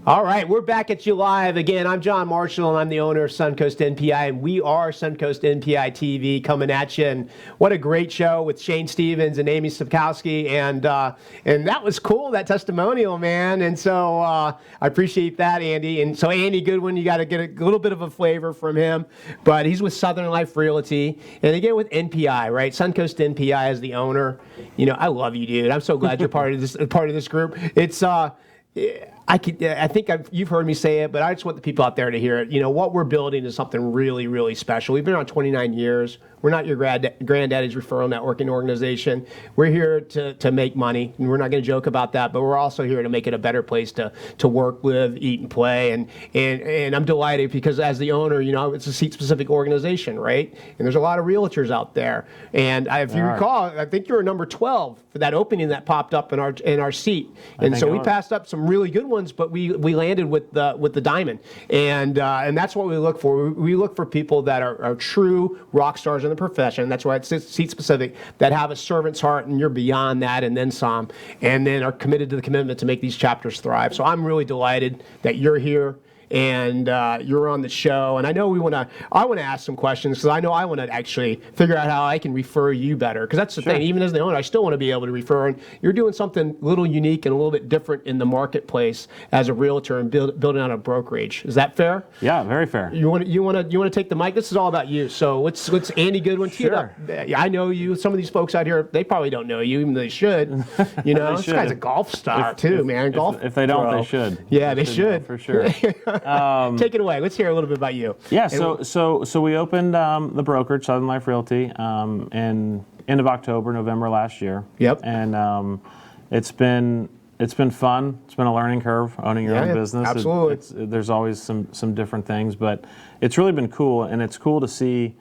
All right, we're back at you live again. I'm John Marshall, and I'm the owner of Suncoast NPI, and we are Suncoast NPI TV coming at you. And what a great show with Shane Stevens and Amy Sapkowski, and that was cool, that testimonial, man. And so I appreciate that, Andy. And so Andy Goodwin, you got to get a little bit of a flavor from him, but he's with Southern Life Realty, and again with NPI, right? Suncoast NPI is the owner. You know, I love you, dude. I'm so glad you're part of this group. It's I think you've heard me say it, but I just want the people out there to hear it. You know, what we're building is something really, really special. We've been around 29 years. We're not your granddaddy's referral networking organization. We're here to make money, and we're not going to joke about that, but we're also here to make it a better place to work, live, eat, and play. And I'm delighted because as the owner, you know, it's a seat-specific organization, right? And there's a lot of realtors out there. And if you recall, I think you were number 12 for that opening that popped up in our seat. And so we passed up some really good ones, but we landed with the diamond. And that's what we look for. We look for people that are true rock stars in the profession. That's why it's seat specific, that have a servant's heart, and you're beyond that and then some, and then are committed to the commitment to make these chapters thrive. So I'm really delighted that you're here and you're on the show. And I know I want to ask some questions because I know I want to actually figure out how I can refer you better, because that's the thing. Even as the owner, I still want to be able to refer. And you're doing something a little unique and a little bit different in the marketplace as a realtor and building out a brokerage. Is that fair? Yeah, very fair. You want to take the mic? This is all about you. So let's Andy Goodwin tee it up. I know you. Some of these folks out here, they probably don't know you, even though they should. You know, this guy's a golf star too, man. Golf. If they don't, they should. Yeah, they should for sure. Take it away. Let's hear a little bit about you. Yeah, so we opened the brokerage, Southern Life Realty, in end of October, November last year. Yep. And it's been fun. It's been a learning curve owning your own business. Absolutely. There's always some different things, but it's really been cool, and it's cool to see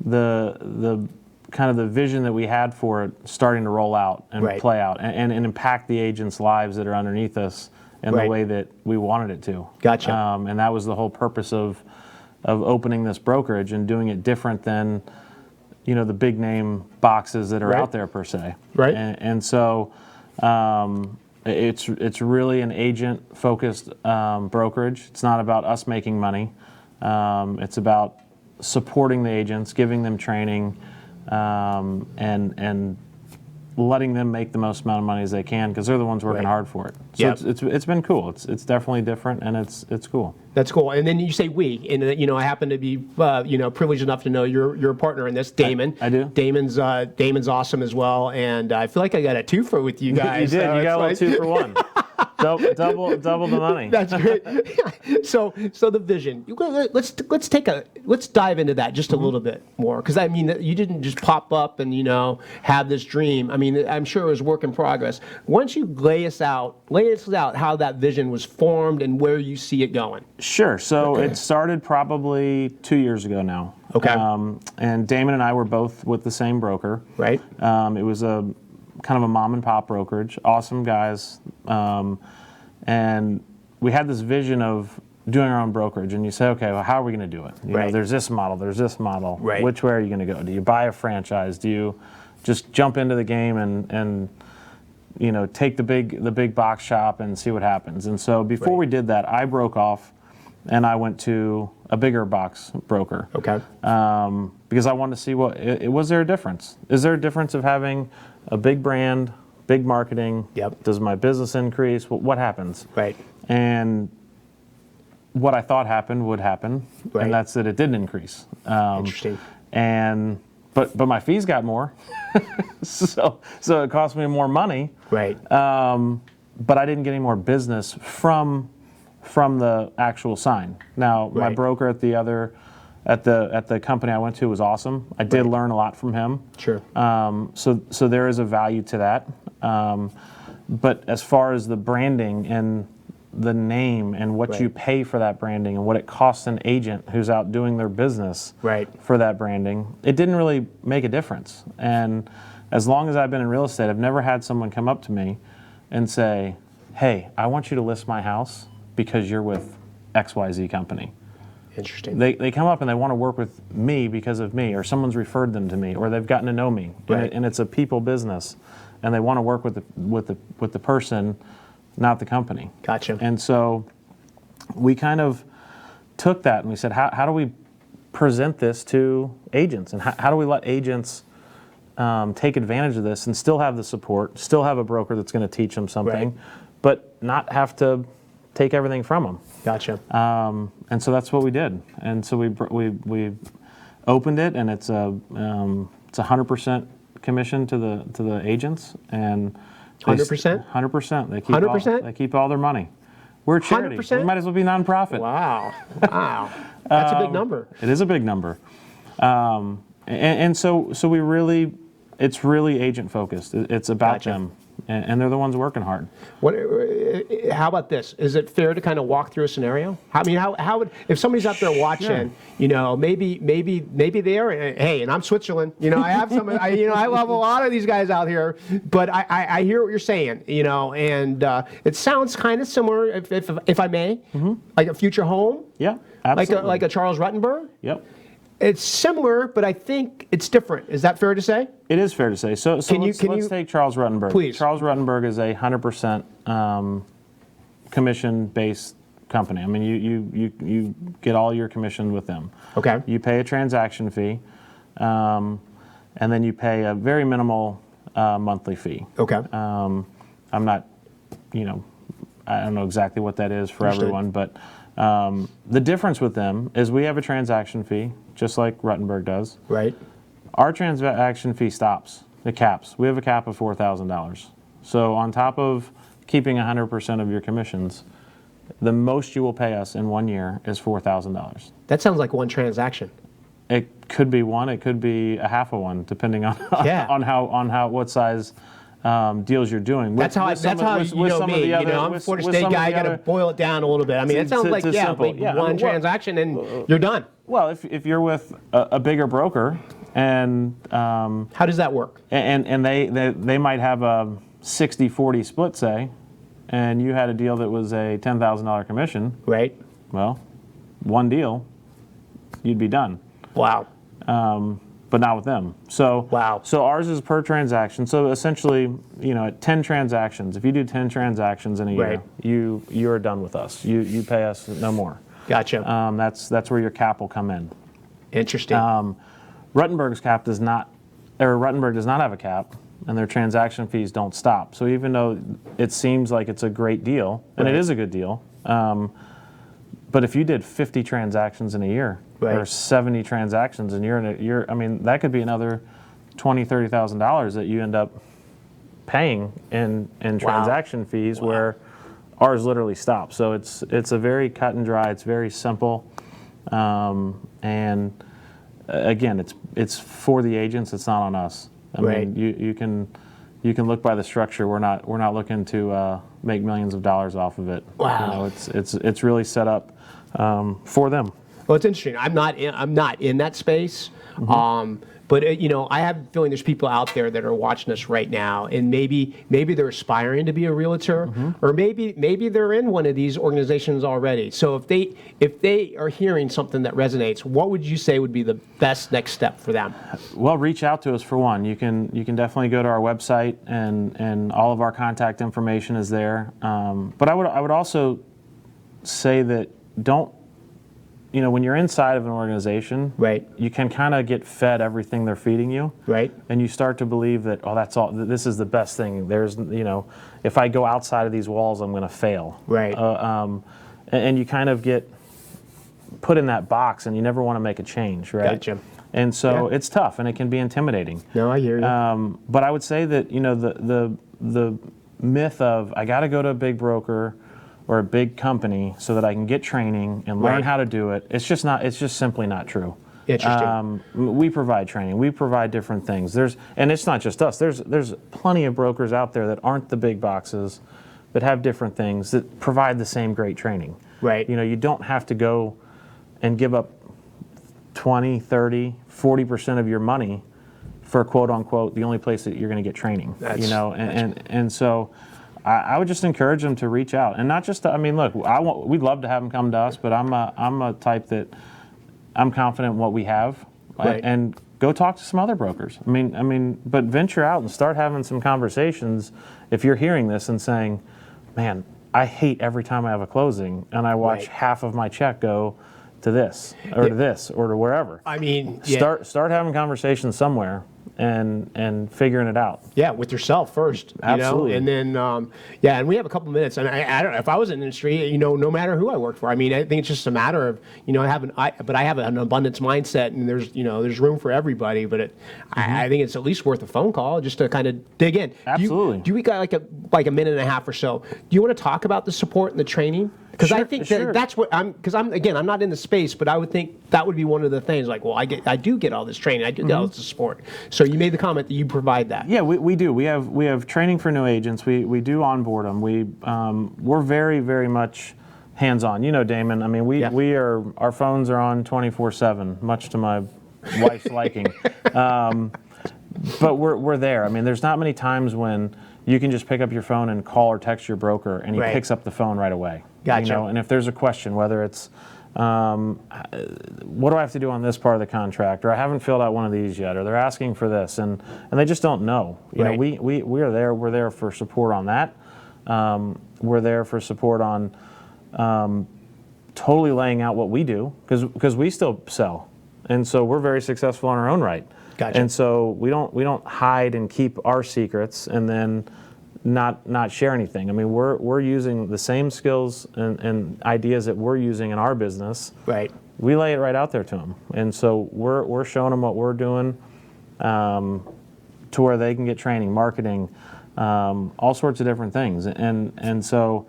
the kind of the vision that we had for it starting to roll out and play out and impact the agents' lives that are underneath us in the way that we wanted it to. Gotcha. And that was the whole purpose of opening this brokerage and doing it different than, you know, the big name boxes that are out there per se. Right. And so it's really an agent focused brokerage. It's not about us making money. It's about supporting the agents, giving them training, and letting them make the most amount of money as they can, because they're the ones working hard for it. So it's been cool. It's definitely different, and it's cool. That's cool. And then you say we, and you know, I happen to be privileged enough to know you're a partner in this, Damon. I do. Damon's awesome as the and I feel like I got a twofer with you guys. You did. You got a little 2 for 1. Double the money. That's great. So the vision. Let's dive into that just a little bit more, because I mean, you didn't just pop up and have this dream. I mean, I'm sure it was work in progress. Once you lay us out how that vision was formed and where you see it going. Sure. So it started probably 2 years ago now. Okay. And Damon and I were both with the same broker. Right. It was a kind of a mom and pop brokerage. Awesome guys. And we had this vision of doing our own brokerage. And you say, okay, well, how are we going to do it? You know, there's this model, there's this model. Right. Which way are you going to go? Do you buy a franchise? Do you just jump into the game and take the big box shop and see what happens? And so before we did that, I broke off and I went to a bigger box broker. Okay. Because I wanted to see was there a difference? Is there a difference of having a big brand, big marketing? Yep. Does my business increase? What happens? Right. And what I thought happened would happen, and that's that it didn't increase. Interesting. But my fees got more, so it cost me more money. Right. But I didn't get any more business from the actual sign. Now my broker at the company I went to was awesome. I did learn a lot from him. Sure. So there is a value to that. But as far as the branding and the name and what you pay for that branding and what it costs an agent who's out doing their business for that branding, it didn't really make a difference. And as long as I've been in real estate, I've never had someone come up to me and say, hey, I want you to list my house because you're with XYZ company. Interesting. They come up and they want to work with me because of me, or someone's referred them to me, or they've gotten to know me, and it's a people business, and they want to work with the person, not the company. Gotcha. And so we kind of took that and we said, how do we present this to agents, and how do we let agents take advantage of this and still have the support, still have a broker that's going to teach them something, Right. but not have to take everything from them. Gotcha. And so that's what we did. And so we opened it, and it's a 100% commission to the agents, and 100%? 100%. They keep 100%? They keep all their money. We're a charity. 100%? We might as well be nonprofit. Wow. Wow. That's a big number. It is a big number. And so we really, it's really agent focused. It's about Gotcha. them, and they're the ones working hard. How about this? Is it fair to kind of walk through a scenario? How would, if somebody's out there watching, maybe they are, hey, and I'm Switzerland, I have some, I love a lot of these guys out here, but I hear what you're saying, and it sounds kind of similar, if I may, like a future home. Yeah, absolutely. Like a Charles Rutenberg. Yep. It's similar, but I think it's different. Is that fair to say? It is fair to say. So let's take Charles Rutenberg. Please. Charles Rutenberg is a 100% commission-based company. I mean, you get all your commission with them. Okay. You pay a transaction fee, and then you pay a very minimal monthly fee. Okay. I'm not, I don't know exactly what that is for Understood. everyone, but the difference with them is we have a transaction fee, just like Rutenberg does. Right. Our transaction fee stops. It caps. We have a cap of $4,000. So on top of keeping 100% of your commissions, the most you will pay us in 1 year is $4,000. That sounds like one transaction. It could be one. It could be a half of one, depending on Yeah. on what size deals you're doing. That's how you know me. I'm a Florida State guy. Got to boil it down a little bit. I mean, it sounds like simple. maybe one transaction and you're done. Well, if you're with a bigger broker, and How does that work? and they might have a 60-40 split, say, and you had a deal that was a $10,000 commission, Right. well, one deal, you'd be done. Wow. But not with them. So Wow. So ours is per transaction. So essentially, at 10 transactions, if you do 10 transactions in a year, Right. you're done with us. You pay us no more. Gotcha. That's where your cap will come in. Interesting. Rutenberg does not have a cap, and their transaction fees don't stop. So even though it seems like it's a great deal, and Right. it is a good deal, but if you did 50 transactions in a year, Right. or 70 transactions in a year, I mean, that could be another $20,000-$30,000 that you end up paying in transaction fees, where ours literally stops. So it's a very cut and dry. It's very simple, and again, it's for the agents. It's not on us. I Right. mean, you can look by the structure. We're not looking to make millions of dollars off of it. Wow. It's really set up for them. Well, it's interesting. I'm not in that space. But I have a feeling there's people out there that are watching us right now, and maybe they're aspiring to be a realtor, or maybe they're in one of these organizations already. So if they are hearing something that resonates, what would you say would be the best next step for them? Well, reach out to us for one. You can definitely go to our website, and all of our contact information is there. But I would also say that when you're inside of an organization, Right. you can kind of get fed everything they're feeding you, Right. and you start to believe that, that's all. This is the best thing. There's, if I go outside of these walls, I'm going to fail. Right. And you kind of get put in that box, and you never want to make a change, right? Gotcha. And so Yeah. it's tough, and it can be intimidating. No, I hear you. But I would say that the myth of I got to go to a big broker or a big company so that I can get training and learn Right. how to do it. It's just simply not true. Interesting. We provide training. We provide different things. And it's not just us. There's plenty of brokers out there that aren't the big boxes, that have different things that provide the same great training. Right. You don't have to go and give up 20, 30, 40% of your money for quote unquote the only place that you're going to get training. And so I would just encourage them to reach out, and not just. Look, we'd love to have them come to us, but I'm a type that I'm confident in what we have, Right. and go talk to some other brokers. But venture out and start having some conversations. If you're hearing this and saying, "Man, I hate every time I have a closing and I watch Right. half of my check go to this or to this or to wherever. I mean, yeah. Start having conversations somewhere and figuring it out. Yeah, with yourself first, Absolutely. and then and we have a couple minutes, and I don't know if I was in the industry, no matter who I work for, I mean, I think it's just a matter of I have an abundance mindset, and there's room for everybody, but I think it's at least worth a phone call just to kind of dig in. Absolutely. Do we got like a minute and a half or so? Do you want to talk about the support and the training? Because I think Sure. that's what I'm not in the space, but I would think that would be one of the things. Like, well, I do get all this training, I do get all this support. So you made the comment that you provide that. Yeah, we do. We have training for new agents. We do onboard them. We're very, very much hands-on. Damon. I mean, our phones are on 24/7, much to my wife's liking. But we're there. I mean, there's not many times when you can just pick up your phone and call or text your broker, and he Right. picks up the phone right away. Gotcha. And if there's a question, whether it's what do I have to do on this part of the contract, or I haven't filled out one of these yet, or they're asking for this, and they just don't know. Right. We are there. We're there for support on that. We're there for support on totally laying out what we do, because we still sell, and so we're very successful in our own right. Gotcha. And so we don't hide and keep our secrets and then not share anything. I mean, we're using the same skills and ideas that we're using in our business. Right. We lay it right out there to them, and so we're showing them what we're doing, to where they can get training, marketing, all sorts of different things, and so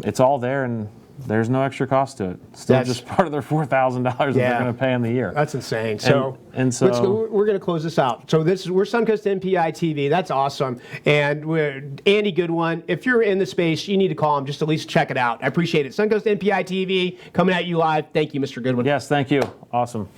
it's all there, and there's no extra cost to it. Still just part of their $4,000 that they're going to pay in the year. That's insane. So, and so we're going to close this out. So we're Suncoast NPI TV. That's awesome. And we're Andy Goodwin. If you're in the space, you need to call him just at least check it out. I appreciate it. Suncoast NPI TV coming at you live. Thank you, Mr. Goodwin. Yes, thank you. Awesome.